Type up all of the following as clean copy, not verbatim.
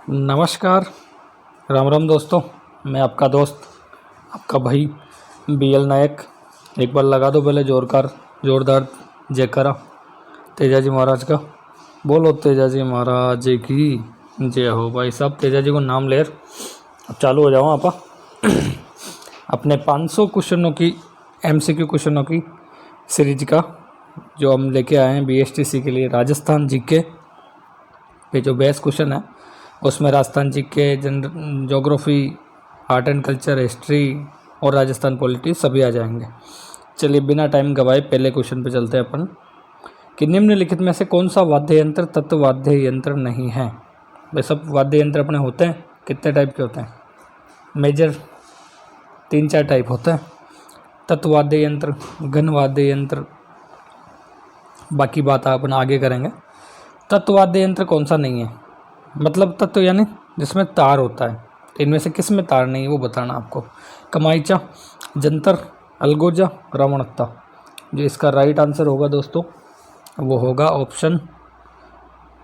नमस्कार, राम राम दोस्तों। मैं आपका दोस्त, आपका भाई BL नायक। एक बार लगा दो पहले जोरदार जयकारा तेजा जी महाराज का। बोलो तेजा जी महाराज की जय हो। भाई साहब तेजा जी को नाम ले, अब चालू हो जाओ आप अपने 500 क्वेश्चनों की MCQ क्वेश्चनों की सीरीज का जो हम लेके आए हैं BSTC के लिए। राजस्थान जीके पे जो बेस्ट क्वेश्चन है उसमें राजस्थान जी के geography, art and culture, history और राजस्थान पॉलिटी सभी आ जाएंगे। चलिए बिना टाइम गवाए पहले क्वेश्चन पे चलते हैं अपन कि निम्नलिखित में से कौन सा वाद्य यंत्र तत्व वाद्य यंत्र नहीं है। वे सब वाद्य यंत्र अपने होते हैं, कितने टाइप के होते हैं? मेजर 3-4 टाइप होते हैं। तत्व वाद्य यंत्र, घन वाद्य यंत्र, बाकी बात अपन आगे करेंगे। तत्व वाद्य यंत्र कौन सा नहीं है, मतलब तत्व यानी जिसमें तार होता है, तो इनमें से किस में तार नहीं है वो बताना आपको। कमाईचा, जंतर, अलगोजा, रावणत्ता। जो इसका राइट आंसर होगा दोस्तों वो होगा ऑप्शन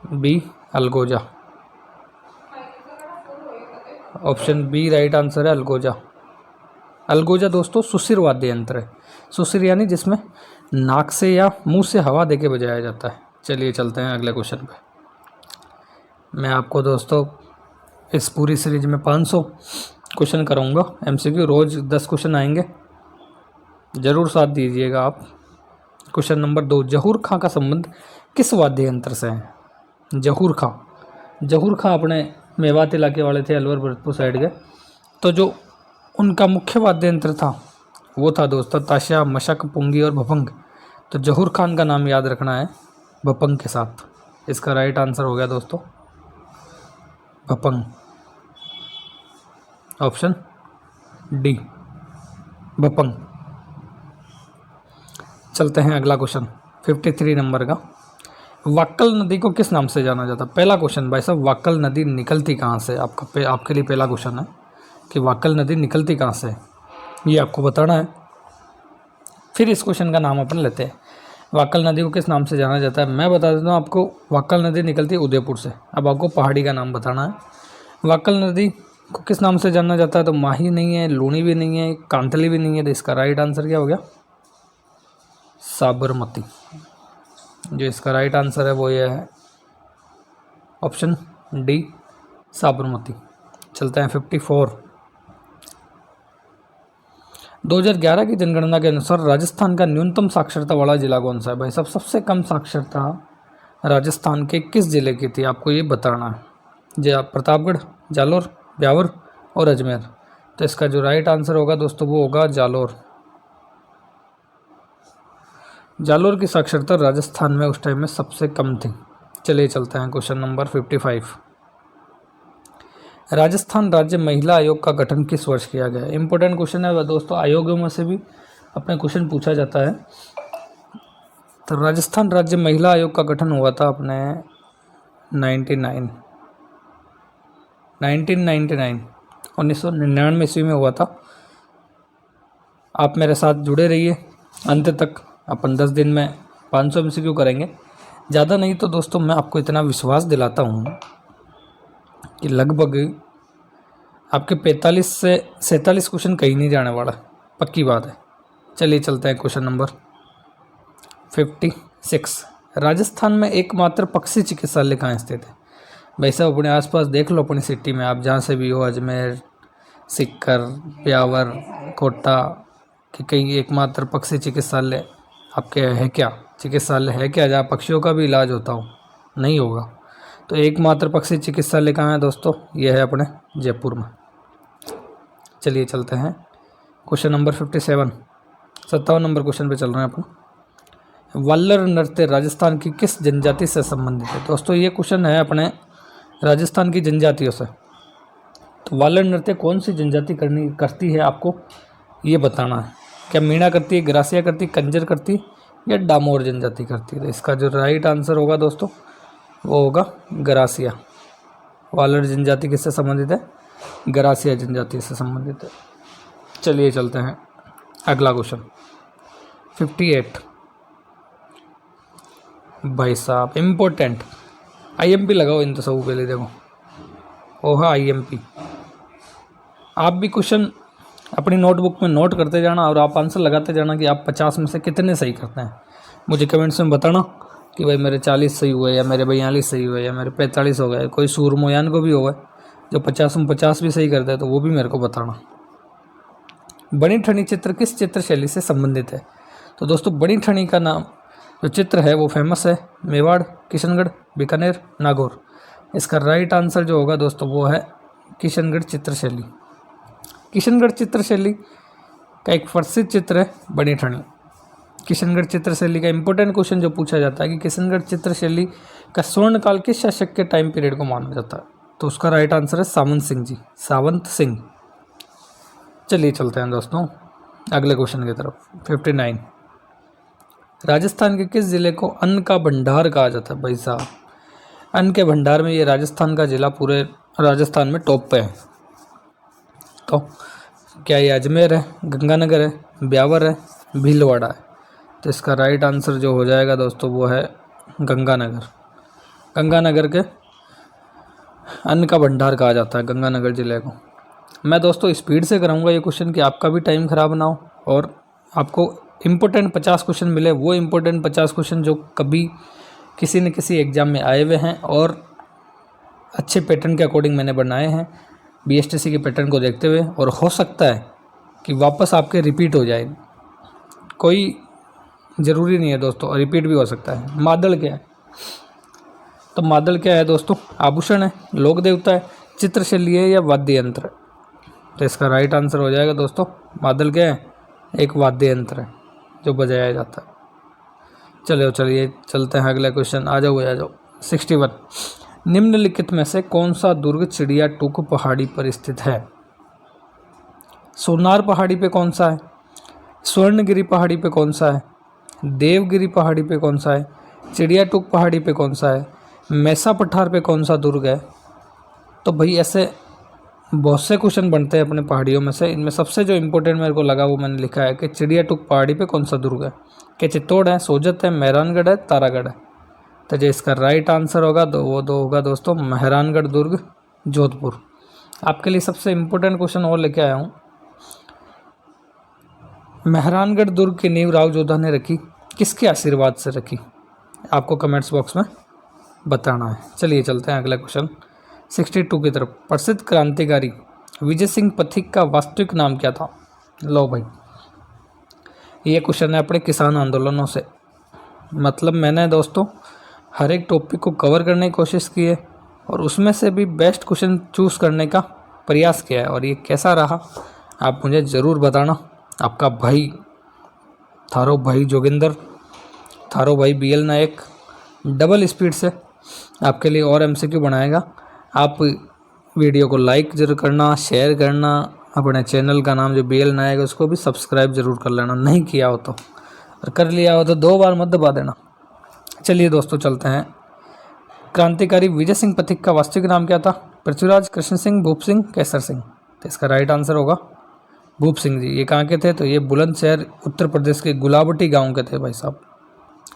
बी, अलगोजा। ऑप्शन बी राइट आंसर है, अलगोजा। अलगोजा दोस्तों सुशिर वाद्य यंत्र है। सुशिर यानी जिसमें नाक से या मुंह से हवा देके बजाया जाता है। चलिए चलते हैं अगले क्वेश्चन पे। मैं आपको दोस्तों इस पूरी सीरीज में 500 क्वेश्चन कराऊंगा MCQ। रोज़ 10 क्वेश्चन आएंगे, ज़रूर साथ दीजिएगा आप। क्वेश्चन नंबर 2, जहूर खां का संबंध किस वाद्य यंत्र से है? जहूर खां अपने मेवात इलाके वाले थे, अलवर भरतपुर साइड के। तो जो उनका मुख्य वाद्य यंत्र था वो था दोस्तों ताशा, मशक, पुंगी और भपंग। तो जहूर खान का नाम याद रखना है भपंग के साथ। इसका राइट आंसर हो गया दोस्तों भपंग, ऑप्शन डी, भपंग। चलते हैं अगला क्वेश्चन 53 नंबर का। वाक्कल नदी को किस नाम से जाना जाता है? पहला क्वेश्चन भाई साहब, वाक्कल नदी निकलती कहाँ से? आपके लिए पहला क्वेश्चन है कि वाक्कल नदी निकलती कहाँ से, ये आपको बताना है। फिर इस क्वेश्चन का नाम अपन लेते हैं। वाक्कल नदी को किस नाम से जाना जाता है? मैं बता देता हूँ आपको, वाक्कल नदी निकलती है उदयपुर से। अब आपको पहाड़ी का नाम बताना है। वाक्कल नदी को किस नाम से जाना जाता है? तो माही नहीं है, लूणी भी नहीं है, कांतली भी नहीं है। तो इसका राइट आंसर क्या हो गया? साबरमती। जो इसका राइट आंसर है वो ये है ऑप्शन डी, साबरमती। चलते हैं 54। 2011 की जनगणना के अनुसार राजस्थान का न्यूनतम साक्षरता वाला जिला कौन सा है? भाई साहब सबसे कम साक्षरता राजस्थान के किस जिले की थी आपको ये बताना है। प्रतापगढ़, जालोर, ब्यावर और अजमेर। तो इसका जो राइट आंसर होगा दोस्तों वो होगा जालोर। जालोर की साक्षरता राजस्थान में उस टाइम में सबसे कम थी। चलिए चलते हैं क्वेश्चन नंबर 55। राजस्थान राज्य महिला आयोग का गठन किस वर्ष किया गया? इंपॉर्टेंट क्वेश्चन है दोस्तों, आयोगों में से भी अपने क्वेश्चन पूछा जाता है। तो राजस्थान राज्य महिला आयोग का गठन हुआ था अपने 1999 ईस्वी में हुआ था। आप मेरे साथ जुड़े रहिए अंत तक। अपन 10 दिन में 500 MCQ करेंगे। ज़्यादा नहीं तो दोस्तों मैं आपको इतना विश्वास दिलाता हूँ कि लगभग आपके 45 से 47 क्वेश्चन कहीं नहीं जाने वाला, पक्की बात है। चलिए चलते हैं क्वेश्चन नंबर 56। राजस्थान में एकमात्र पक्षी चिकित्सालय कहाँ स्थित है? भाई साहब अपने आसपास देख लो, अपनी सिटी में आप जहाँ से भी हो, अजमेर, सिक्कर, ब्यावर, कोटा, कि कहीं एकमात्र पक्षी चिकित्सालय आपके है क्या? चिकित्सालय है क्या जहाँ पक्षियों का भी इलाज होता हो? नहीं होगा। तो एकमात्र पक्षी चिकित्सालय कहाँ है दोस्तों? यह है अपने जयपुर में। चलिए चलते हैं क्वेश्चन नंबर 57 नंबर क्वेश्चन पे चल रहे हैं अपन। वल्लर नृत्य राजस्थान की किस जनजाति से संबंधित है? दोस्तों ये क्वेश्चन है अपने राजस्थान की जनजातियों से। तो वल्लर नृत्य कौन सी जनजाति करती है आपको ये बताना है। क्या मीणा करती है, ग्रासिया करती है, कंजर करती है या डामोर जनजाति करती है? तो इसका जो राइट आंसर होगा दोस्तों वो होगा ग्रासिया। वल्लर जनजाति किससे संबंधित है? ग्रासिया जनजाति से संबंधित है। चलिए चलते हैं अगला क्वेश्चन 58। भाई साहब इम्पोर्टेंट IMP लगाओ इन तो सब के लिए। देखो वो है IMP। आप भी क्वेश्चन अपनी नोटबुक में नोट करते जाना और आप आंसर लगाते जाना कि आप 50 में से कितने सही करते हैं। मुझे कमेंट्स में बताना कि भाई मेरे 40 सही हुए, या मेरे 42 सही हुए, या मेरे 45 हो गए। कोई सूरमोयान को भी हो गए जो 50 में 50 भी सही करते हैं, तो वो भी मेरे को बताना। बनी ठनी चित्र किस चित्र शैली से संबंधित है? तो दोस्तों बनी ठनी का नाम जो चित्र है वो फेमस है मेवाड़, किशनगढ़, बीकानेर, नागौर। इसका राइट आंसर जो होगा दोस्तों वो है किशनगढ़ चित्रशैली। किशनगढ़ चित्रशैली का एक प्रसिद्ध चित्र है बनी ठनी। किशनगढ़ चित्रशैली का इंपॉर्टेंट क्वेश्चन जो पूछा जाता है कि किशनगढ़ चित्रशैली का स्वर्णकाल किस शासक के टाइम पीरियड को माना जाता है? तो उसका राइट आंसर है सावंत सिंह जी, सावंत सिंह। चलिए चलते हैं दोस्तों अगले क्वेश्चन की तरफ। 59, राजस्थान के किस जिले को अन्न का भंडार कहा जाता है? भाई साहब, अन्न के भंडार में ये राजस्थान का जिला पूरे राजस्थान में टॉप पे है। तो क्या ये अजमेर है, गंगानगर है, ब्यावर है, भीलवाड़ा है? तो इसका राइट आंसर जो हो जाएगा दोस्तों वो है गंगानगर। गंगानगर के अन्न का भंडार कहा जाता है गंगानगर जिले को। मैं दोस्तों स्पीड से कराऊंगा ये क्वेश्चन कि आपका भी टाइम ख़राब ना हो और आपको इम्पोर्टेंट 50 क्वेश्चन मिले। वो इम्पोर्टेंट 50 क्वेश्चन जो कभी किसी न किसी एग्ज़ाम में आए हुए हैं और अच्छे पैटर्न के अकॉर्डिंग मैंने बनाए हैं BSTC के पैटर्न को देखते हुए, और हो सकता है कि वापस आपके रिपीट हो जाए। कोई ज़रूरी नहीं है दोस्तों, रिपीट भी हो सकता है। मादल क्या है? तो मादल क्या है दोस्तों? आभूषण है, लोक देवता है, चित्रशैली है, या वाद्य यंत्र है? तो इसका राइट आंसर हो जाएगा दोस्तों मादल क्या है? एक वाद्य यंत्र है जो बजाया जाता है। चलिए चलते हैं अगला क्वेश्चन। आ जाओ। 61, निम्नलिखित में से कौन सा दुर्ग चिड़िया टूक पहाड़ी पर स्थित है? सोनार पहाड़ी पे कौन सा है? स्वर्णगिरी पहाड़ी पे कौन सा है? देवगिरी पहाड़ी पे कौन सा है? चिड़िया टूक पहाड़ी पे कौन सा है? मैसा पठार पे कौन सा दुर्ग है? तो भाई ऐसे बहुत से क्वेश्चन बनते हैं अपने पहाड़ियों में से। इनमें सबसे जो इम्पोर्टेंट मेरे को लगा वो मैंने लिखा है कि चिड़िया टूक पहाड़ी पे कौन सा दुर्ग है? क्या चित्तौड़ है, सोजत है, मेहरानगढ़ है, तारागढ़ है? तो जो इसका राइट आंसर होगा वो होगा दोस्तों मेहरानगढ़ दुर्ग, जोधपुर। आपके लिए सबसे इम्पोर्टेंट क्वेश्चन और लेके आया हूँ। मेहरानगढ़ दुर्ग की नींव राव जोधा ने रखी, किसके आशीर्वाद से रखी? आपको कमेंट्स बॉक्स में बताना है। चलिए चलते हैं अगला क्वेश्चन 62 की तरफ। प्रसिद्ध क्रांतिकारी विजय सिंह पथिक का वास्तविक नाम क्या था? लो भाई, ये क्वेश्चन है अपने किसान आंदोलनों से। मतलब मैंने दोस्तों हर एक टॉपिक को कवर करने की कोशिश की है और उसमें से भी बेस्ट क्वेश्चन चूज़ करने का प्रयास किया है, और ये कैसा रहा आप मुझे ज़रूर बताना। आपका भाई थारो भाई जोगिंदर, थारो भाई BL नायक डबल स्पीड से आपके लिए और MCQ बनाएगा। आप वीडियो को लाइक ज़रूर करना, शेयर करना, अपने चैनल का नाम जो BL नायक है उसको भी सब्सक्राइब ज़रूर कर लेना, नहीं किया हो तो, और कर लिया हो तो 2 बार मत दबा देना। चलिए दोस्तों चलते हैं। क्रांतिकारी विजय सिंह पथिक का वास्तविक नाम क्या था? पृथ्वीराज, कृष्ण सिंह, भूप सिंह, केसर सिंह? तो इसका राइट आंसर होगा भूप सिंह जी। ये कहाँ के थे? तो ये बुलंदशहर उत्तर प्रदेश के गुलाबटी गांव के थे भाई साहब,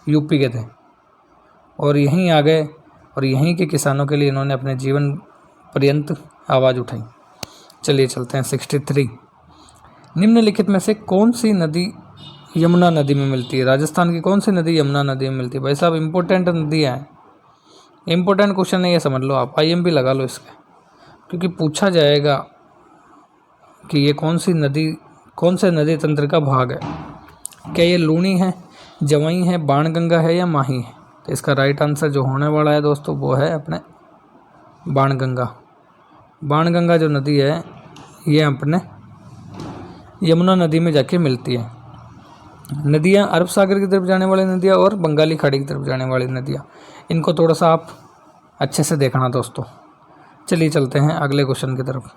UP के थे, और यहीं आ गए और यहीं के किसानों के लिए इन्होंने अपने जीवन पर्यंत आवाज़ उठाई। चलिए चलते हैं 63, निम्नलिखित में से कौन सी नदी यमुना नदी में मिलती है? राजस्थान की कौन सी नदी यमुना नदी में मिलती है? भाई साहब इंपॉर्टेंट नदियाँ हैं, इंपॉर्टेंट क्वेश्चन है ये, समझ लो आप। IMP लगा लो इसके, क्योंकि पूछा जाएगा कि ये कौन से नदी तंत्र का भाग है। क्या ये लूनी है, जवाई है, बाणगंगा है, या माही है? तो इसका राइट आंसर जो होने वाला है दोस्तों वो है अपने बाणगंगा। बाणगंगा जो नदी है ये अपने यमुना नदी में जाके मिलती है। नदियाँ अरब सागर की तरफ जाने वाली नदियाँ और बंगाली खाड़ी की तरफ जाने वाली नदियाँ, इनको थोड़ा सा आप अच्छे से देखना दोस्तों। चलिए चलते हैं अगले क्वेश्चन की तरफ।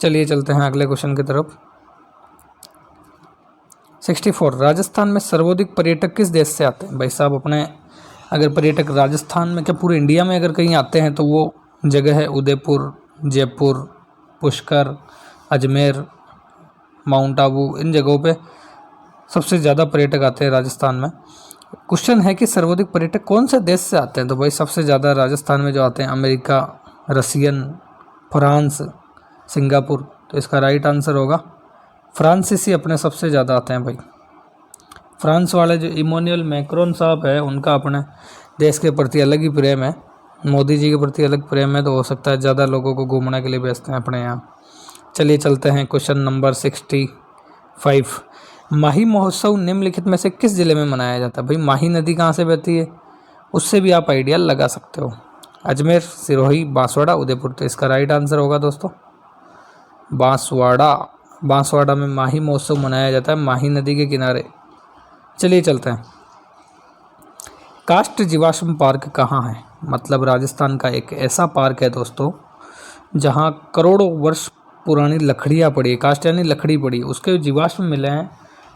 चलिए चलते हैं अगले क्वेश्चन की तरफ। 64, राजस्थान में सर्वाधिक पर्यटक किस देश से आते हैं? भाई साहब अपने अगर पर्यटक राजस्थान में क्या पूरे इंडिया में अगर कहीं आते हैं तो वो जगह है उदयपुर, जयपुर, पुष्कर, अजमेर, माउंट आबू। इन जगहों पे सबसे ज़्यादा पर्यटक आते हैं राजस्थान में। क्वेश्चन है कि सर्वाधिक पर्यटक कौन से देश से आते हैं? तो भाई सबसे ज़्यादा राजस्थान में जो आते हैं अमेरिका, रसियन, फ्रांस, सिंगापुर। तो इसका राइट आंसर होगा फ्रांसीसी अपने सबसे ज़्यादा आते हैं भाई। फ्रांस वाले जो इमैनुअल मैक्रोन साहब है उनका अपने देश के प्रति अलग ही प्रेम है, मोदी जी के प्रति अलग प्रेम है, तो हो सकता है ज़्यादा लोगों को घूमने के लिए भेजते हैं अपने यहाँ। चलिए चलते हैं क्वेश्चन नंबर 65। माही महोत्सव निम्नलिखित में से किस जिले में मनाया जाता है? भाई माही नदी कहाँ से बहती है, उससे भी आप आइडिया लगा सकते हो। अजमेर, सिरोही, बांसवाड़ा, उदयपुर। तो इसका राइट आंसर होगा दोस्तों बांसवाड़ा। बांसवाड़ा में माही महोत्सव मनाया जाता है, माही नदी के किनारे। चलिए चलते हैं। काष्ठ जीवाश्म पार्क कहाँ है? मतलब राजस्थान का एक ऐसा पार्क है दोस्तों जहाँ करोड़ों वर्ष पुरानी लकड़ियाँ पड़ी है, काष्ठ यानी लकड़ी पड़ी, उसके जीवाश्म मिले हैं।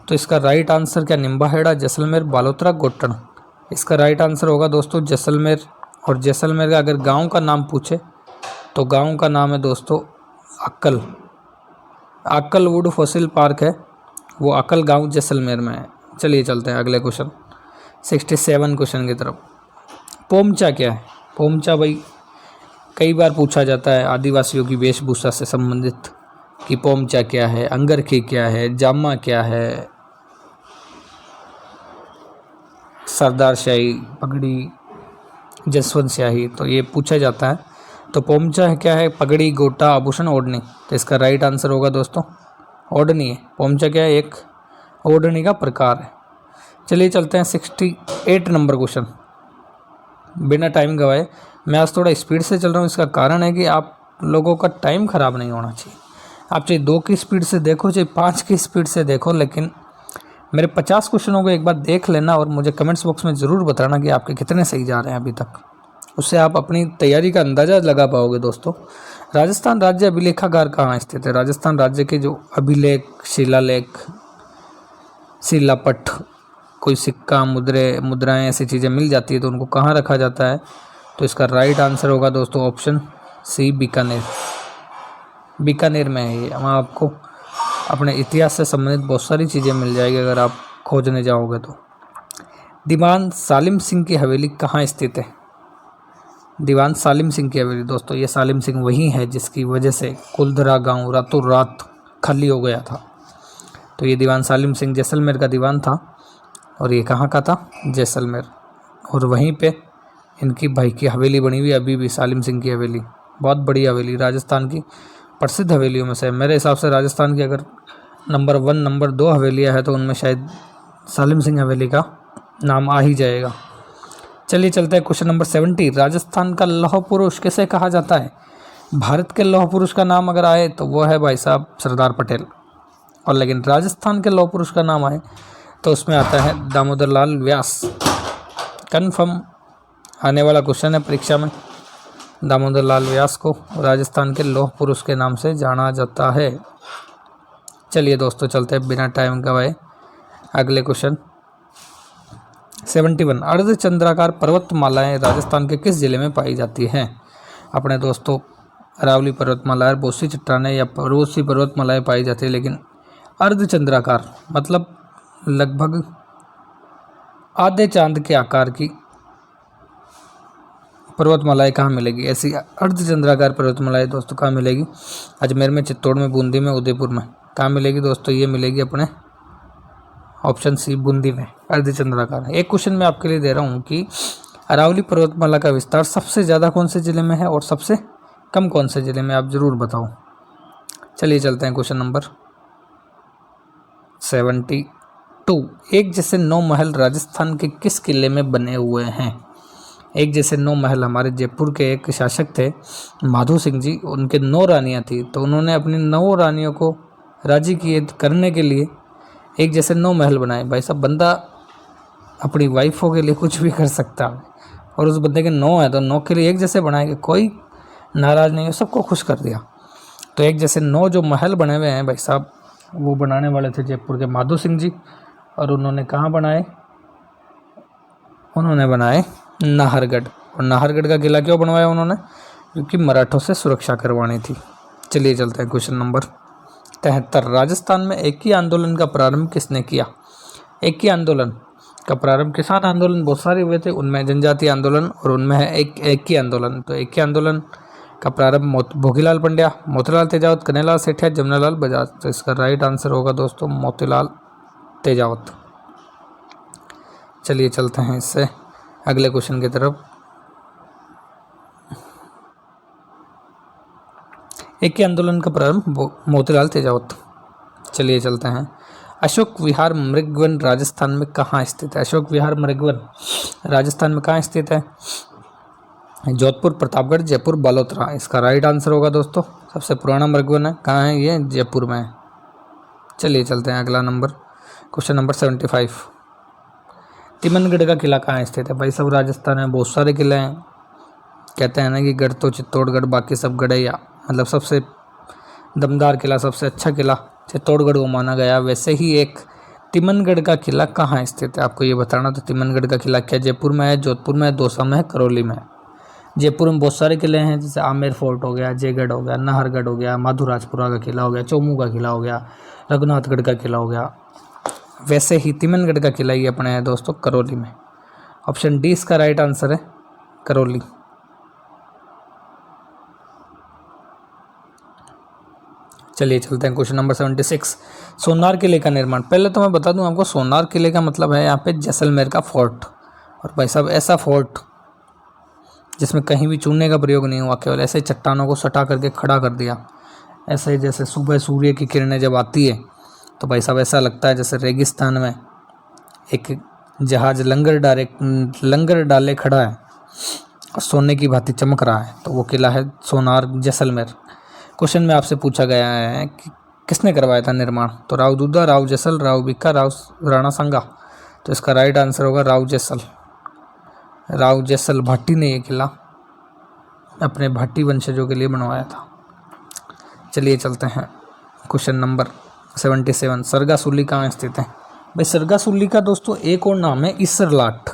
तो इसका राइट आंसर क्या? निम्बाहेड़ा, जैसलमेर, बालोतरा, गोटन। इसका राइट आंसर होगा दोस्तों जैसलमेर। और जैसलमेर का अगर गांव का नाम पूछे तो गांव का नाम है दोस्तों अक्कल। अक्कल वुड फॉसिल पार्क है, वो अक्कल गांव जैसलमेर में है। चलिए चलते हैं अगले क्वेश्चन 67 क्वेश्चन की तरफ। पोमचा क्या है? पोमचा भाई कई बार पूछा जाता है आदिवासियों की वेशभूषा से संबंधित कि पोमचा क्या है, अंगरखी क्या है, जामा क्या है, सरदार शाही पगड़ी, जसवंत शाही। तो ये पूछा जाता है। तो पोमचा है क्या है? पगड़ी, गोटा, आभूषण, ओढ़नी। तो इसका राइट आंसर होगा दोस्तों ओढ़नी है। पोमचा क्या है? एक ओढ़नी का प्रकार है। चलिए चलते हैं 68 नंबर क्वेश्चन। बिना टाइम गवाए, मैं आज थोड़ा स्पीड से चल रहा हूँ, इसका कारण है कि आप लोगों का टाइम ख़राब नहीं होना चाहिए। आप चाहे 2 की स्पीड से देखो, चाहे 5 की स्पीड से देखो, लेकिन मेरे 50 क्वेश्चनों को एक बार देख लेना और मुझे कमेंट्स बॉक्स में ज़रूर बताना कि आपके कितने सही जा रहे हैं अभी तक। उससे आप अपनी तैयारी का अंदाज़ा लगा पाओगे दोस्तों। राजस्थान राज्य अभिलेखागार कहाँ स्थित है? राजस्थान राज्य के जो अभिलेख, शिलालेख, शिलापट, कोई सिक्का, मुद्राएं ऐसी चीज़ें मिल जाती है तो उनको कहाँ रखा जाता है? तो इसका राइट आंसर होगा दोस्तों ऑप्शन सी बीकानेर। बीकानेर में है ये। वहाँ आपको अपने इतिहास से संबंधित बहुत सारी चीज़ें मिल जाएगी अगर आप खोजने जाओगे तो। दीवान सालिम सिंह की हवेली कहाँ स्थित है? दीवान सालिम सिंह की हवेली दोस्तों, ये सालिम सिंह वही है जिसकी वजह से कुलधरा गांव रातों रात खाली हो गया था। तो ये दीवान सालिम सिंह जैसलमेर का दीवान था और ये कहाँ का था? जैसलमेर। और वहीं पे इनकी भाई की हवेली बनी हुई अभी भी, सालिम सिंह की हवेली। बहुत बड़ी हवेली, राजस्थान की प्रसिद्ध हवेलियों में से। मेरे हिसाब से राजस्थान की अगर नंबर 1, नंबर 2 हवेलियाँ हैं तो उनमें शायद सालिम सिंह हवेली का नाम आ ही जाएगा। चलिए चलते हैं क्वेश्चन नंबर 70। राजस्थान का लौह पुरुष किसे कहा जाता है? भारत के लौह पुरुष का नाम अगर आए तो वो है भाई साहब सरदार पटेल, और लेकिन राजस्थान के लौह पुरुष का नाम आए तो उसमें आता है दामोदर लाल व्यास। कन्फर्म आने वाला क्वेश्चन है परीक्षा में। दामोदर लाल व्यास को राजस्थान के लौह पुरुष के नाम से जाना जाता है। चलिए दोस्तों चलते हैं बिना टाइम गवाए अगले क्वेश्चन 71। अर्धचंद्राकार पर्वतमालाएं राजस्थान के किस जिले में पाई जाती हैं? अपने दोस्तों अरावली पर्वतमाला, बोसी चट्टानें या पर्वतसी पर्वतमालाएं पाई जाती है, लेकिन अर्धचंद्राकार मतलब लगभग आधे चांद के आकार की पर्वतमालाएं कहाँ मिलेगी? ऐसी अर्धचंद्राकार पर्वतमालाएं दोस्तों कहाँ मिलेगी? अजमेर में, चित्तौड़ में, बूंदी में, उदयपुर में। कहाँ मिलेगी दोस्तों? ये मिलेगी अपने ऑप्शन सी बूंदी में, अर्धचंद्राकार। एक क्वेश्चन मैं आपके लिए दे रहा हूँ कि अरावली पर्वतमाला का विस्तार सबसे ज़्यादा कौन से ज़िले में है और सबसे कम कौन से ज़िले में, आप ज़रूर बताओ। चलिए चलते हैं क्वेश्चन नंबर 72। एक जैसे 9 महल राजस्थान के किस किले में बने हुए हैं? एक जैसे 9 महल हमारे जयपुर के एक शासक थे माधो सिंह जी, उनके 9 रानियाँ थी, तो उन्होंने अपनी 9 रानियों को राजी किए करने के लिए एक जैसे 9 महल बनाए। भाई साहब बंदा अपनी वाइफों के लिए कुछ भी कर सकता है, और उस बंदे के 9 है तो 9 के लिए एक जैसे बनाए, कोई नाराज़ नहीं हो, सबको खुश कर दिया। तो एक जैसे 9 जो महल बने हुए हैं भाई साहब, वो बनाने वाले थे जयपुर के माधो सिंह जी, और उन्होंने कहाँ बनाए? उन्होंने बनाए नाहरगढ़। और नाहरगढ़ का किला क्यों बनवाया उन्होंने? क्योंकि मराठों से सुरक्षा करवानी थी। चलिए चलते हैं क्वेश्चन नंबर 73। राजस्थान में एक ही आंदोलन का प्रारंभ किसने किया? एक ही आंदोलन का प्रारंभ किसान आंदोलन बहुत सारे हुए थे, उनमें जनजातीय आंदोलन और उनमें है एक ही आंदोलन। तो एक ही आंदोलन का प्रारंभ भोगीलाल पंड्या, मोतीलाल तेजावत, कन्हैयालाल सेठिया, जमनालाल बजाज। तो इसका राइट आंसर होगा दोस्तों मोतीलाल तेजावत। चलिए चलते हैं इससे अगले क्वेश्चन की तरफ। एक ही आंदोलन का प्रारंभ मोतीलाल तेजावत। चलिए चलते हैं। अशोक विहार मृगवन राजस्थान में कहाँ स्थित है? अशोक विहार मृगवन राजस्थान में कहाँ स्थित है? जोधपुर, प्रतापगढ़, जयपुर, बालोतरा। इसका राइट आंसर होगा दोस्तों, सबसे पुराना मृगवन है, कहाँ है ये? जयपुर में है। चलिए चलते हैं अगला नंबर, क्वेश्चन नंबर 75। तिमनगढ़ का किला कहाँ स्थित है? भाई सब राजस्थान में बहुत सारे किले हैं। कहते हैं ना कि गढ़ तो चित्तौड़गढ़, बाकी सब गढ़, या मतलब सबसे दमदार किला, सबसे अच्छा किला चित्तौड़गढ़ को माना गया। वैसे ही एक तिमनगढ़ का किला कहाँ स्थित है, आपको ये बताना। तो तिमनगढ़ का किला क्या जयपुर में है, जोधपुर में है, दौसा में है, करौली में है? जयपुर में बहुत सारे किले हैं, जैसे आमेर फोर्ट हो गया, जयगढ़ हो गया, नाहरगढ़ हो गया, माधुराजपुरा का किला हो गया, चौमू का किला हो गया, रघुनाथगढ़ का किला हो गया। वैसे ही तिमनगढ़ का किला ये अपने है दोस्तों करौली में। ऑप्शन डी इसका राइट आंसर है, करौली। चलिए चलते हैं क्वेश्चन नंबर 76। सोनार किले का निर्माण, पहले तो मैं बता दूं आपको, सोनार किले का मतलब है यहाँ पे जैसलमेर का फोर्ट। और भाई साहब ऐसा फोर्ट जिसमें कहीं भी चूने का प्रयोग नहीं हुआ, केवल ऐसे चट्टानों को सटा करके खड़ा कर दिया। ऐसे ही जैसे सुबह सूर्य की किरणें जब आती है तो भाई साहब ऐसा लगता है जैसे रेगिस्तान में एक जहाज लंगर डाले खड़ा है और सोने की भांति चमक रहा है। तो वो किला है सोनार जैसलमेर। क्वेश्चन में आपसे पूछा गया है कि किसने करवाया था निर्माण? तो राव दुद्दा, राव जैसल, राव भिक्का, राव राणा सांगा। तो इसका राइट आंसर होगा राव जैसल। राव जैसल भाटी ने ये किला अपने भाटी वंशजों के लिए बनवाया था। चलिए चलते हैं क्वेश्चन नंबर 77। सरगासुली कहाँ स्थित है? भाई सरगासुली का दोस्तों एक और नाम है इसरलाट।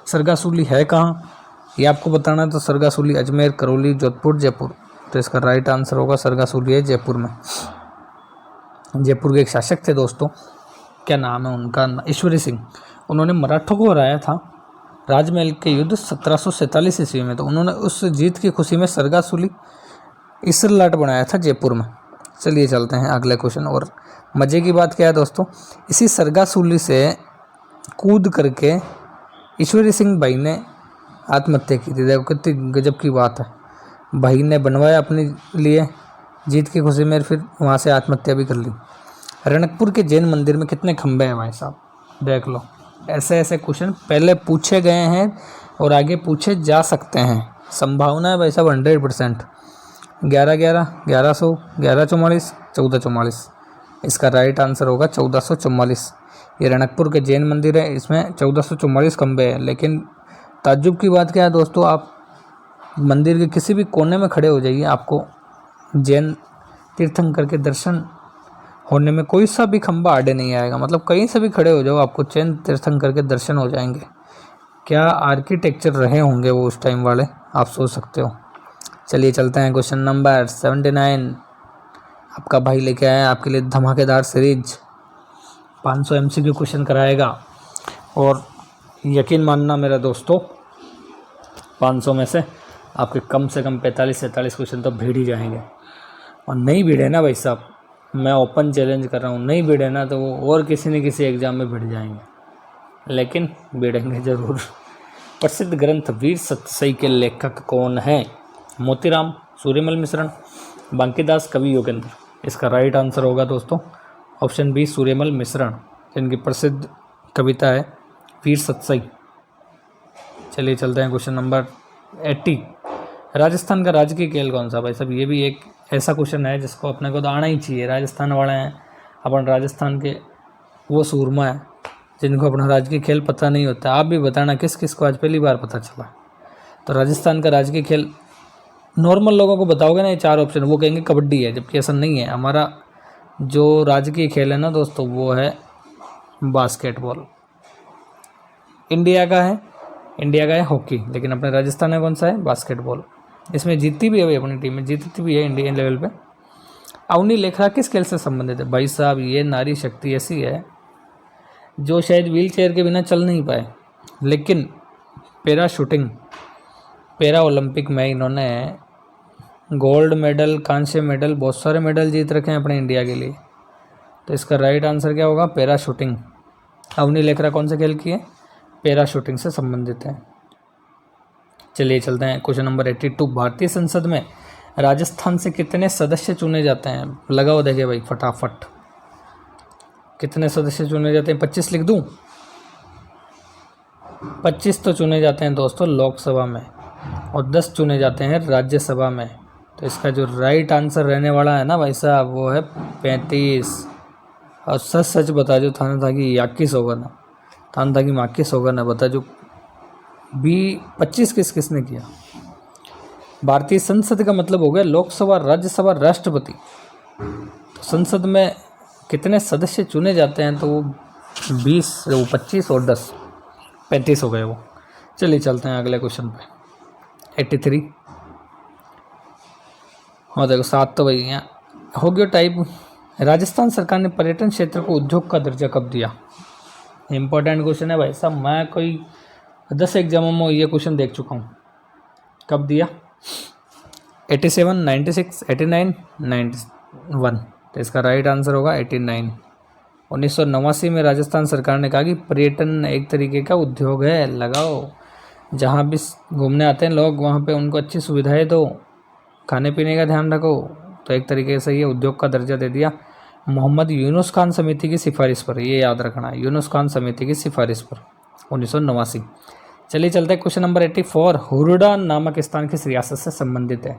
सरगासुली है कहाँ ये आपको बताना है। तो सरगासुली अजमेर, करौली, जोधपुर, जयपुर। तो इसका राइट आंसर होगा सरगासुली है जयपुर में। जयपुर के एक शासक थे दोस्तों, क्या नाम है उनका? ईश्वरी सिंह। उन्होंने मराठों को हराया था राजमहल के युद्ध 1747 ईस्वी में। तो उन्होंने उस जीत की खुशी में सरगासुली इसरलाट बनाया था जयपुर में। चलिए चलते हैं अगले क्वेश्चन। और मज़े की बात क्या है दोस्तों, इसी सरगासुली से कूद करके ईश्वरी सिंह भाई ने आत्महत्या की थी। देखो कितनी गजब की बात है, भाई ने बनवाया अपने लिए जीत की खुशी में, फिर वहाँ से आत्महत्या भी कर ली। रणकपुर के जैन मंदिर में कितने खंभे हैं भाई साहब? देख लो, ऐसे ऐसे क्वेश्चन पहले पूछे गए हैं और आगे पूछे जा सकते हैं। संभावना है भाई साहब 100%। 1111, 1100, 1144, 1444। इसका राइट आंसर होगा 1444। ये रणकपुर के जैन मंदिर है, इसमें 1444 खंभे हैं। लेकिन ताज्जुब की बात क्या है दोस्तों, आप मंदिर के किसी भी कोने में खड़े हो जाइए, आपको जैन तीर्थंकर के दर्शन होने में कोई सा भी खंभा आड़े नहीं आएगा। मतलब कहीं से भी खड़े हो जाओ, आपको जैन तीर्थंकर के दर्शन हो जाएंगे। क्या आर्किटेक्चर रहे होंगे वो उस टाइम वाले, आप सोच सकते हो। चलिए चलते हैं क्वेश्चन नंबर 79। आपका भाई लेके आया है आपके लिए धमाकेदार सीरीज। 500 MCQ क्वेश्चन कराएगा और यकीन मानना मेरा दोस्तों, 500 में से आपके कम से कम 45-47 क्वेश्चन तो भीड़ ही जाएंगे। और नहीं भिड़े ना भाई साहब, मैं ओपन चैलेंज कर रहा हूँ, नहीं भिड़े ना तो वो और किसी न किसी एग्ज़ाम में भिड़ जाएंगे, लेकिन भिड़ेंगे ज़रूर। प्रसिद्ध ग्रंथ वीर सत्यसाई के लेखक कौन है? मोतीराम, सूर्यमल मिश्रण, बांकीदास, कवि योगेंद्र। इसका राइट आंसर होगा दोस्तों ऑप्शन बी, सूर्यमल मिश्रण, जिनकी प्रसिद्ध कविता है वीर सत्यसाई। चलिए चलते हैं क्वेश्चन नंबर 80। राजस्थान का राजकीय खेल कौन सा? भाई साहब ये भी एक ऐसा क्वेश्चन है जिसको अपने को तो आना ही चाहिए। राजस्थान वाले हैं अपन, राजस्थान के वो सूरमा है जिनको अपना राजकीय खेल पता नहीं होता। आप भी बताना किस किस को आज पहली बार पता चला। तो राजस्थान का राजकीय खेल नॉर्मल लोगों को बताओगे ना ये 4 ऑप्शन, वो कहेंगे कबड्डी है, जबकि ऐसा नहीं है। हमारा जो राजकीय खेल है ना दोस्तों वो है बास्केटबॉल। इंडिया का है हॉकी, लेकिन अपने राजस्थान में कौन सा है? बास्केटबॉल। इसमें जीतती भी है भाई, अपनी टीम में जीतती भी है इंडियन लेवल पे। अवनी लेखरा किस खेल से संबंधित है? भाई साहब ये नारी शक्ति ऐसी है जो शायद व्हील चेयर के बिना चल नहीं पाए, लेकिन पैरा शूटिंग, पैरा ओलंपिक में इन्होंने गोल्ड मेडल, कांस्य मेडल, बहुत सारे मेडल जीत रखे हैं अपने इंडिया के लिए। तो इसका राइट आंसर क्या होगा? Para shooting. अवनी लेखरा कौन से खेल की है? पैरा शूटिंग से संबंधित है। चलिए चलते हैं क्वेश्चन नंबर 82। भारतीय संसद में राजस्थान से कितने सदस्य चुने जाते हैं? लगाओ देखिए भाई फटाफट, कितने सदस्य चुने जाते हैं? 25 लिख दूं? 25 तो चुने जाते हैं दोस्तों लोकसभा में, और 10 चुने जाते हैं राज्यसभा में। तो इसका जो राइट आंसर रहने वाला है ना भाई साहब, वो है 35। और सच सच बता जो थाना था कि 21 होगा ना, थाना था कि 21 होगा ना, बता जो 25 किसने किया? भारतीय संसद का मतलब हो गया लोकसभा, राज्यसभा, राष्ट्रपति। तो संसद में कितने सदस्य चुने जाते हैं? तो वो 20, वो 25 और 10, 35 हो गए वो। चलिए चलते हैं अगले क्वेश्चन पे। 83। और देखो 7 तो वही है, हो गया टाइप। राजस्थान सरकार ने पर्यटन क्षेत्र को उद्योग का दर्जा कब दिया? इंपॉर्टेंट क्वेश्चन है भाई साहब, मैं कोई 10 एग्जामों में ये क्वेश्चन देख चुका हूँ। कब दिया? 87, 96, 89, 91। तो इसका राइट आंसर होगा 89। 1989 में राजस्थान सरकार ने कहा कि पर्यटन एक तरीके का उद्योग है, लगाओ, जहाँ भी घूमने आते हैं लोग वहाँ पे उनको अच्छी सुविधाएं दो, खाने पीने का ध्यान रखो। तो एक तरीके से ये उद्योग का दर्जा दे दिया मोहम्मद यूनुस खान समिति की सिफारिश पर। ये याद रखना, यूनुस खान समिति की सिफारिश पर 1989। चलिए चलते हैं क्वेश्चन नंबर 84। हुरडा नामक स्थान किस रियासत से संबंधित है?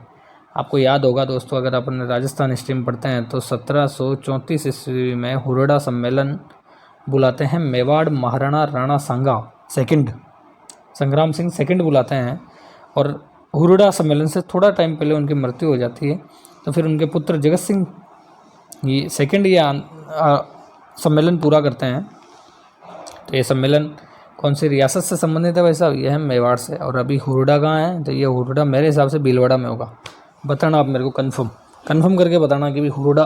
आपको याद होगा दोस्तों, अगर अपन राजस्थान स्ट्रीम पढ़ते हैं तो 1734 ईस्वी में हुरडा सम्मेलन बुलाते हैं मेवाड़ महाराणा राणा सांगा सेकंड, संग्राम सिंह सेकंड बुलाते हैं। और हुरडा सम्मेलन से थोड़ा टाइम पहले उनकी मृत्यु हो जाती है, तो फिर उनके पुत्र जगत सिंह ये सेकंड ये सम्मेलन पूरा करते हैं। तो ये सम्मेलन कौन सी रियासत से संबंधित है भाई साहब? ये है मेवाड़ से। और अभी हुरडा कहाँ है? तो ये हुरडा मेरे हिसाब से भीलवाड़ा में होगा। बताना आप मेरे को कंफर्म करके बताना कि भाई हुरडा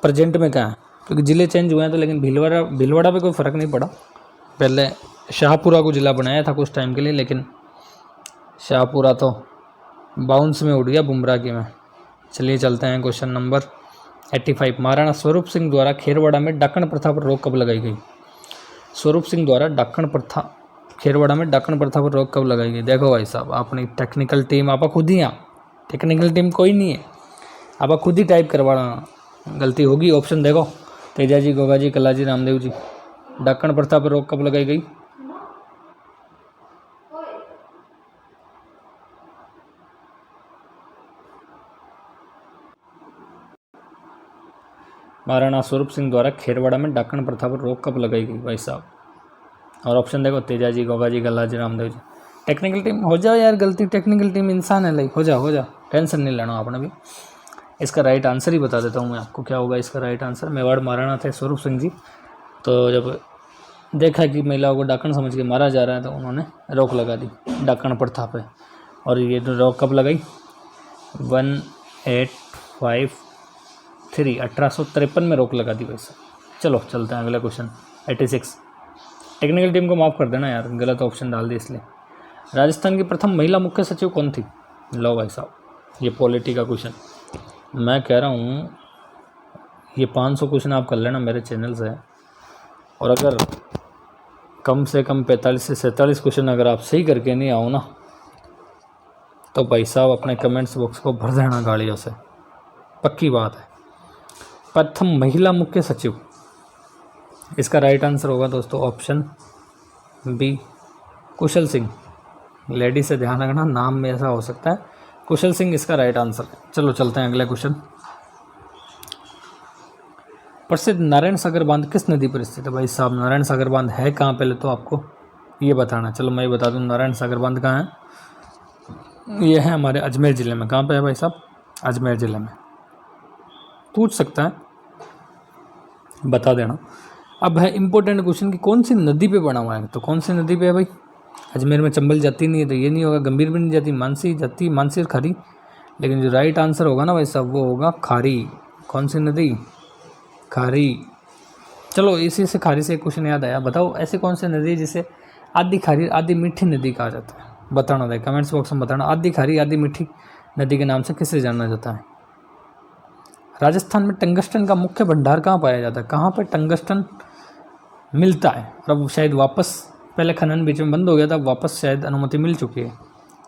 प्रेजेंट में कहाँ है, क्योंकि ज़िले चेंज हुए हैं तो, लेकिन भीलवाड़ा पे कोई फ़र्क नहीं पड़ा। पहले शाहपुरा को ज़िला बनाया था कुछ टाइम के लिए, लेकिन शाहपुरा तो बाउंस में उड़ गया बुमराह की में। चलिए चलते हैं क्वेश्चन नंबर 85। महाराणा स्वरूप सिंह द्वारा खेरवाड़ा में डाकण प्रथा पर रोक कब लगाई गई? स्वरूप सिंह द्वारा खेरवाड़ा में डाकण प्रथा पर रोक कब लगाई गई? देखो भाई साहब, अपनी टेक्निकल टीम आप खुद ही यहाँ, टेक्निकल टीम कोई नहीं है, आप खुद ही टाइप करवाना, गलती होगी। ऑप्शन देखो, तेजाजी, गोगाजी, कलाजी, रामदेव जी। डाकण प्रथा पर रोक कब लगाई गई? महाराणा स्वरूप सिंह द्वारा खेरवाड़ा में डाकण प्रथा पर रोक कब लगाई गई भाई साहब? और ऑप्शन देखो, तेजाजी, गोगाजी, कलाजी, रामदेव जी। टेक्निकल टीम हो जाओ यार, गलती टेक्निकल टीम इंसान है, लाइक हो जा, टेंशन नहीं लेना आपने भी। इसका राइट आंसर ही बता देता हूँ मैं आपको, क्या होगा इसका राइट आंसर। मेवाड़ महाराणा थे स्वरूप सिंह जी, तो जब देखा कि महिलाओं को डाकण समझ के मारा जा रहा है तो उन्होंने रोक लगा दी डाकण प्रथा पे। और ये रोक कब लगाई? 1853 में रोक लगा दी वैसे। चलो चलते हैं अगला क्वेश्चन 86। टेक्निकल टीम को माफ़ कर देना यार, गलत ऑप्शन डाल दी इसलिए। राजस्थान की प्रथम महिला मुख्य सचिव कौन थी? लो भाई साहब, ये पॉलिटी का क्वेश्चन मैं कह रहा हूँ, ये 500 क्वेश्चन आप कर लेना मेरे चैनल से, और अगर कम से कम 45 से 47 क्वेश्चन अगर आप सही करके नहीं आओ ना, तो भाई साहब अपने कमेंट्स बॉक्स को भर देना गाड़ियों से, पक्की बात है। प्रथम महिला मुख्य सचिव, इसका राइट आंसर होगा दोस्तों ऑप्शन बी, कुशल सिंह। लेडी से ध्यान रखना, नाम में ऐसा हो सकता है, कुशल सिंह इसका राइट आंसर है। चलो चलते हैं अगले क्वेश्चन। प्रसिद्ध नारायण सागर बांध किस नदी पर स्थित है? भाई साहब नारायण सागर बांध है कहाँ, पहले तो आपको ये बताना। चलो मैं ये बता दूँ, नारायण सागर बांध कहाँ है। ये है हमारे अजमेर ज़िले में। कहाँ पे है भाई साहब? अजमेर ज़िले में। पूछ सकता है, बता देना। अब है इम्पोर्टेंट क्वेश्चन कि कौन सी नदी पे बना हुआ है, तो कौन सी नदी पे है भाई? अजमेर में चंबल जाती नहीं है तो ये नहीं होगा, गंभीर भी नहीं जाती, मानसी जाती, मानसी और खारी। लेकिन जो राइट आंसर होगा ना भाई साहब वो होगा खारी। कौन सी नदी? खारी। चलो इसी से खारी से एक क्वेश्चन याद आया, बताओ ऐसी कौन सी नदी जिसे आधी खारी आधी मीठी नदी कहा जाता है? बताना दे कमेंट्स बॉक्स में बताना। आधी खारी आधी मीठी नदी के नाम से किसे जाना जाता है? राजस्थान में टंगस्टन का मुख्य भंडार कहाँ पाया जाता है? कहाँ पे टंगस्टन मिलता है? और अब शायद वापस, पहले खनन बीच में बंद हो गया था, वापस शायद अनुमति मिल चुकी है।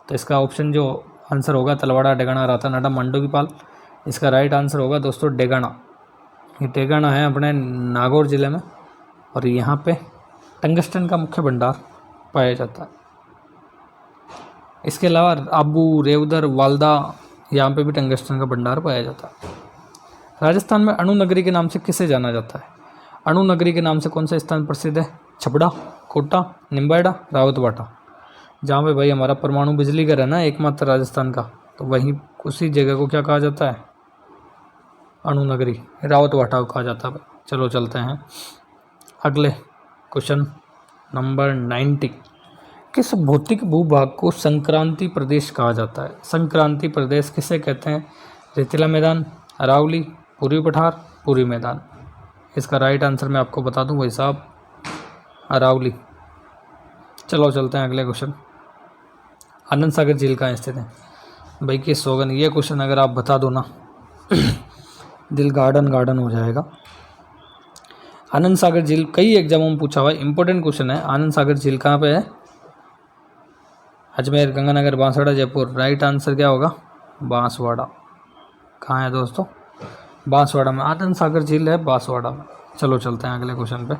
तो इसका ऑप्शन जो आंसर होगा तलवाड़ा, डेगाना, रातानाडा, मांडोकीपाल। इसका राइट आंसर होगा दोस्तों डेगाना। ये डेगाना है अपने नागौर ज़िले में और यहाँ पे टंगस्टन का मुख्य भंडार पाया जाता है। इसके अलावा आबू, रेवदर, वालदा, यहाँ पे भी टंगस्टन का भंडार पाया जाता है। राजस्थान में अणु नगरी के नाम से किसे जाना जाता है? अणु नगरी के नाम से कौन सा स्थान प्रसिद्ध है? छपड़ा, कोटा, निम्बाड़ा, रावतबाटा। जहाँ पे भाई हमारा परमाणु बिजली घर है ना एकमात्र राजस्थान का, तो वहीं उसी जगह को क्या कहा जाता है? अणु नगरी, रावतबाटा को कहा जाता है। चलो चलते हैं अगले क्वेश्चन नंबर 90। किस भौतिक भूभाग को संक्रांति प्रदेश कहा जाता है? संक्रांति प्रदेश किसे कहते हैं? रेतीला मैदान, अरावली, पूर्वी पठार, पूर्वी मैदान। इसका राइट आंसर मैं आपको बता दूं भाई साहब, अरावली। चलो चलते हैं अगले क्वेश्चन। आनंद सागर झील कहाँ स्थित है? भाई की सोगन, ये क्वेश्चन अगर आप बता दो ना दिल गार्डन हो जाएगा। आनंद सागर झील कई एग्जामों में पूछा हुआ है, इंपॉर्टेंट क्वेश्चन है। आनंद सागर झील कहाँ पे है? अजमेर, गंगानगर, बांसवाड़ा, जयपुर। राइट आंसर क्या होगा? बांसवाड़ा। कहाँ है दोस्तों? बांसवाड़ा में आनंद सागर झील है, बांसवाड़ा में। चलो चलते हैं अगले क्वेश्चन पे।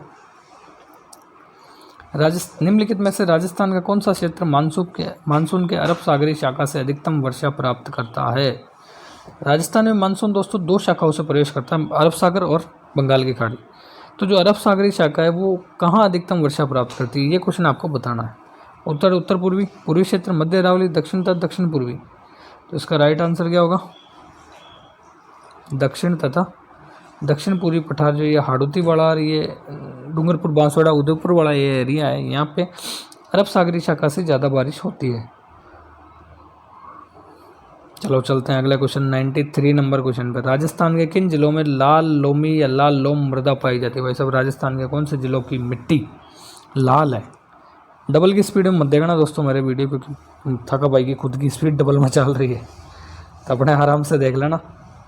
निम्नलिखित में से राजस्थान का कौन सा क्षेत्र मानसून के अरब सागरी शाखा से अधिकतम वर्षा प्राप्त करता है? राजस्थान में मानसून दोस्तों दो शाखाओं से प्रवेश करता है, अरब सागर और बंगाल की खाड़ी। तो जो अरब सागरी शाखा है वो कहाँ अधिकतम वर्षा प्राप्त करती है, ये क्वेश्चन आपको बताना है। उत्तर पूर्वी, पूर्वी क्षेत्र, मध्य अरावली, दक्षिण तथा दक्षिण पूर्वी। तो इसका राइट आंसर क्या होगा? दक्षिण तथा दक्षिण पूर्वी पठार। जो ये हाड़ौती वाला और ये डूंगरपुर, बांसवाड़ा, उदयपुर वाला ये एरिया है, यहाँ पे अरब सागरी शाखा से ज़्यादा बारिश होती है। चलो चलते हैं अगले क्वेश्चन 93 नंबर क्वेश्चन पर। राजस्थान के किन जिलों में लाल लोमी या लाल लोम मृदा पाई जाती है? भाई सब राजस्थान के कौन से जिलों की मिट्टी लाल है? डबल की स्पीड में मत देखना दोस्तों मेरे वीडियो, क्योंकि थका भाई की खुद की स्पीड डबल में चल रही है, तो अपने आराम से देख लेना,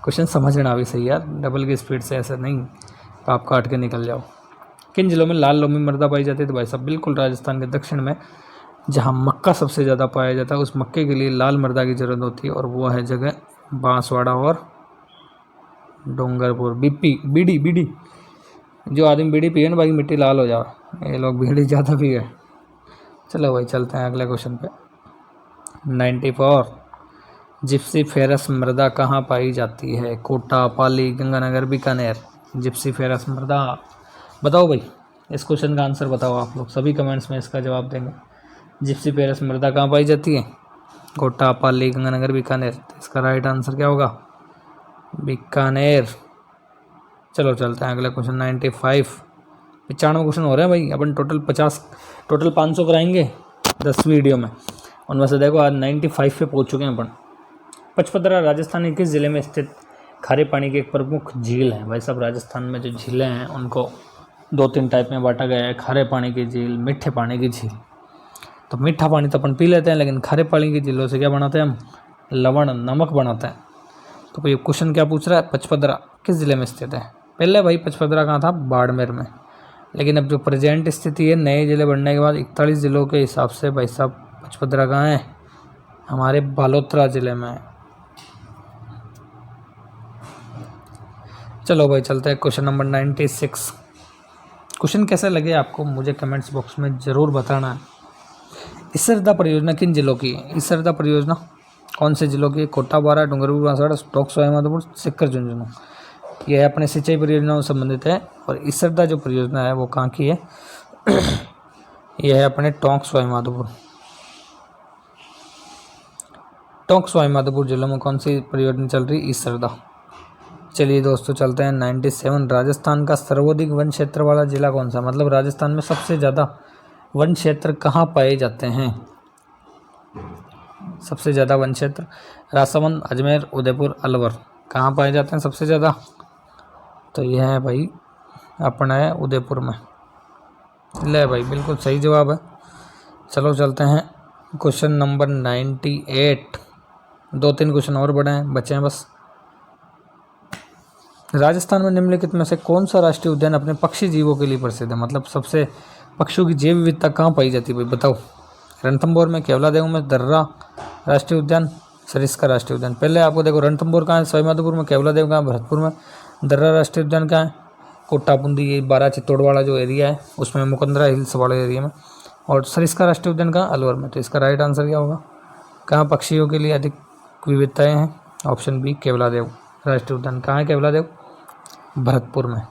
क्वेश्चन समझना भी सही यार। डबल की स्पीड से ऐसे नहीं पाप काट के निकल जाओ। किन जिलों में लाल लोमी मृदा पाई जाती है? तो भाई साहब बिल्कुल राजस्थान के दक्षिण में, जहाँ मक्का सबसे ज़्यादा पाया जाता है, उस मक्के के लिए लाल मृदा की ज़रूरत होती है, और वो है जगह बांसवाड़ा और डूंगरपुर। बीड़ी जो आदमी बीड़ी पिए ना भाई मिट्टी लाल हो जाए, ये लोग बीड़ी ज़्यादा पिए। चलो भाई चलते हैं अगले क्वेश्चन पे 94। जिप्सी फेरस मृदा कहाँ पाई जाती है? कोटा, पाली, गंगानगर, बीकानेर। जिप्सी फेरस मृदा, बताओ भाई इस क्वेश्चन का आंसर बताओ। आप लोग सभी कमेंट्स में इसका जवाब देंगे। जिप्सी फेरस मृदा कहाँ पाई जाती है? कोटा, पाली, गंगानगर, बीकानेर। तो इसका राइट आंसर क्या होगा? बीकानेर। चलो चलते हैं अगले क्वेश्चन 95। 95 क्वेश्चन हो रहे हैं भाई, अपन टोटल 500 कराएंगे 10 वीडियो में, उनमें से देखो आज 95 पे पहुँच चुके हैं अपन। पचपदरा राजस्थान के किस जिले में स्थित खारे पानी की एक प्रमुख झील है? भाई साहब राजस्थान में जो झीलें हैं उनको 2-3 टाइप में बांटा गया है, खारे पानी की झील, मीठे पानी की झील। तो मीठा पानी तो अपन पी लेते हैं, लेकिन खारे पानी की झीलों से क्या बनाते हैं हम? लवण, नमक बनाते हैं। तो ये क्वेश्चन क्या पूछ रहा है? पचपदरा किस जिले में स्थित है? पहले भाई पचपदरा कहाँ था? बाड़मेर में, लेकिन अब जो प्रेजेंट स्थिति है नए जिले बनने के बाद 41 जिलों के हिसाब से भाई साहब पचपदरा कहाँ है? हमारे बालोतरा जिले में है। चलो भाई चलते हैं क्वेश्चन नंबर 96। क्वेश्चन कैसे लगे आपको मुझे कमेंट्स बॉक्स में ज़रूर बताना है। इसरदा परियोजना किन जिलों की है? इसरदा परियोजना कौन से जिलों की है? कोटा, बारा, डूंगरपुर, बांसवाड़ा, टोंक, सवाई माधोपुर, सीकर, झुंझुनू। यह अपने सिंचाई परियोजनाओं से संबंधित है। और इसरदा जो परियोजना है वो कहाँ की है? यह है अपने टोंक, सवाई माधोपुर। टोंक, सवाई माधोपुर जिलों में कौन सी परियोजना चल रही? इसरदा। चलिए दोस्तों चलते हैं 97। राजस्थान का सर्वाधिक वन क्षेत्र वाला जिला कौन सा? मतलब राजस्थान में सबसे ज़्यादा वन क्षेत्र कहाँ पाए जाते हैं? सबसे ज़्यादा वन क्षेत्र राजसमंद, अजमेर, उदयपुर, अलवर। कहाँ पाए जाते हैं सबसे ज़्यादा? तो यह है भाई अपना है उदयपुर में। ले भाई बिल्कुल सही जवाब है। चलो चलते हैं क्वेश्चन नंबर 98। 2-3 क्वेश्चन और बचे हैं बस। राजस्थान में निम्नलिखित में से कौन सा राष्ट्रीय उद्यान अपने पक्षी जीवों के लिए प्रसिद्ध है? मतलब सबसे पक्षियों की जैव विविधता कहाँ पाई जाती है भाई बताओ। रणथंभौर में, केवलादेव में, दर्रा राष्ट्रीय उद्यान, सरिस्का राष्ट्रीय उद्यान। पहले आपको देखो रणथंभौर कहाँ है, सवाईमाधोपुर में, केवलादेव कहाँ है, भरतपुर में, दर्रा राष्ट्रीय उद्यान कहाँ है, कोटापुंदी, ये 12 चित्तौड़ वाला जो एरिया है उसमें, मुकंदरा हिल्स वाले एरिया में, और सरिस्का राष्ट्रीय उद्यान कहाँ, अलवर में। तो इसका राइट आंसर क्या होगा? कहाँ पक्षियों के लिए अधिक विविधताएँ हैं? ऑप्शन बी केवलादेव राष्ट्रीय उद्यान। कहाँ है केवलादेव? भरतपुर में।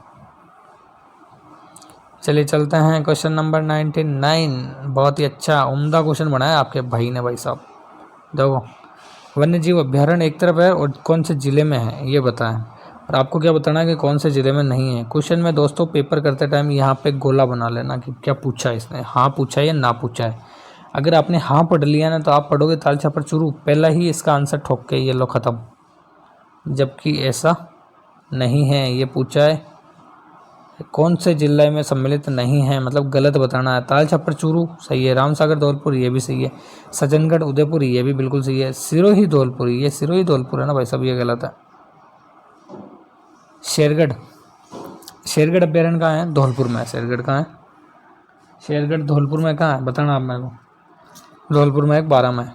चलिए चलते हैं क्वेश्चन नंबर 99। बहुत ही अच्छा उम्दा क्वेश्चन बनाया आपके भाई ने भाई साहब। देखो, वन्य जीव अभ्यारण्य एक तरफ है और कौन से ज़िले में है ये बताएं, और आपको क्या बताना है कि कौन से ज़िले में नहीं है। क्वेश्चन में दोस्तों पेपर करते टाइम यहाँ पे गोला बना लेना कि क्या पूछा है इसने, हाँ पूछा है या ना पूछा है। अगर आपने हाँ पढ़ लिया ना तो आप पढ़ोगे ताल छापर चुरू, पहला ही इसका आंसर ठोक के ये लो ख़त्म। जबकि ऐसा नहीं है, ये पूछा है कौन से जिले में सम्मिलित नहीं है, मतलब गलत बताना है। ताल छापर चूरू सही है, रामसागर धौलपुर ये भी सही है, सज्जनगढ़ उदयपुर ये भी बिल्कुल सही है, सिरोही धौलपुर, ये सिरोही धौलपुर है ना भाई साहब, ये गलत है। शेरगढ़ अभ्यारण्य कहाँ है? धौलपुर में है। शेरगढ़ कहाँ है? शेरगढ़ धौलपुर में कहाँ है बताना आप मेरे को। धौलपुर में एक 12 में है।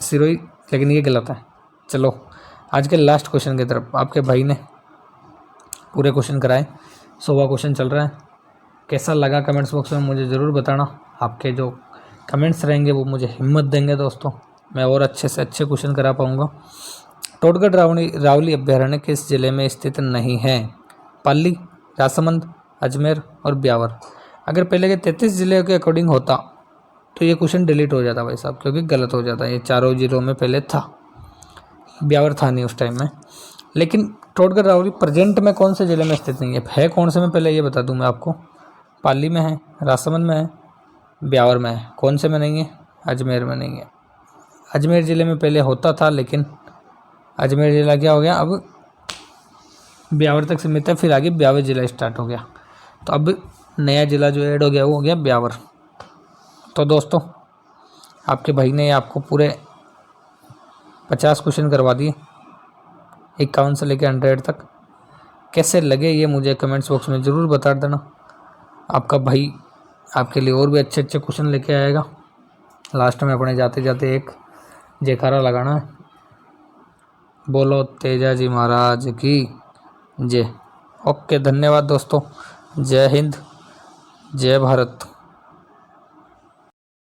सिरोही, लेकिन ये गलत है। चलो आज के लास्ट क्वेश्चन की तरफ। आपके भाई ने पूरे क्वेश्चन कराए, 100वां क्वेश्चन चल रहा है। कैसा लगा कमेंट्स बॉक्स में मुझे ज़रूर बताना। आपके जो कमेंट्स रहेंगे वो मुझे हिम्मत देंगे दोस्तों, मैं और अच्छे से अच्छे क्वेश्चन करा पाऊँगा। टोटगढ़ रावली अभ्यारण्य किस जिले में स्थित नहीं है? पाली, राजसमंद, अजमेर और ब्यावर। अगर पहले के 33 जिले के अकॉर्डिंग होता तो ये क्वेश्चन डिलीट हो जाता भाई साहब, क्योंकि गलत हो जाता। ये चारों जिलों में पहले था, ब्यावर था नहीं उस टाइम में। लेकिन टोटगढ़ रावली प्रेजेंट में कौन से ज़िले में स्थित नहीं है कौन से में पहले ये बता दूं मैं आपको। पाली में है, राजसमंद में है, ब्यावर में है। कौन से में नहीं है? अजमेर में नहीं है। अजमेर ज़िले में पहले होता था, लेकिन अजमेर ज़िला क्या हो गया, अब ब्यावर तक सीमित है, फिर आगे ब्यावर ज़िला स्टार्ट हो गया। तो अब नया ज़िला जो ऐड हो गया वो हो गया ब्यावर। तो दोस्तों आपके भाई ने आपको पूरे 50 क्वेश्चन करवा दिए, 51 से लेकर 100 तक। कैसे लगे ये मुझे कमेंट्स बॉक्स में ज़रूर बता देना। आपका भाई आपके लिए और भी अच्छे अच्छे क्वेश्चन लेके आएगा। लास्ट में अपने जाते जाते एक जयकारा लगाना है, बोलो तेजा जी महाराज की जय। ओके, धन्यवाद दोस्तों। जय हिंद, जय भारत।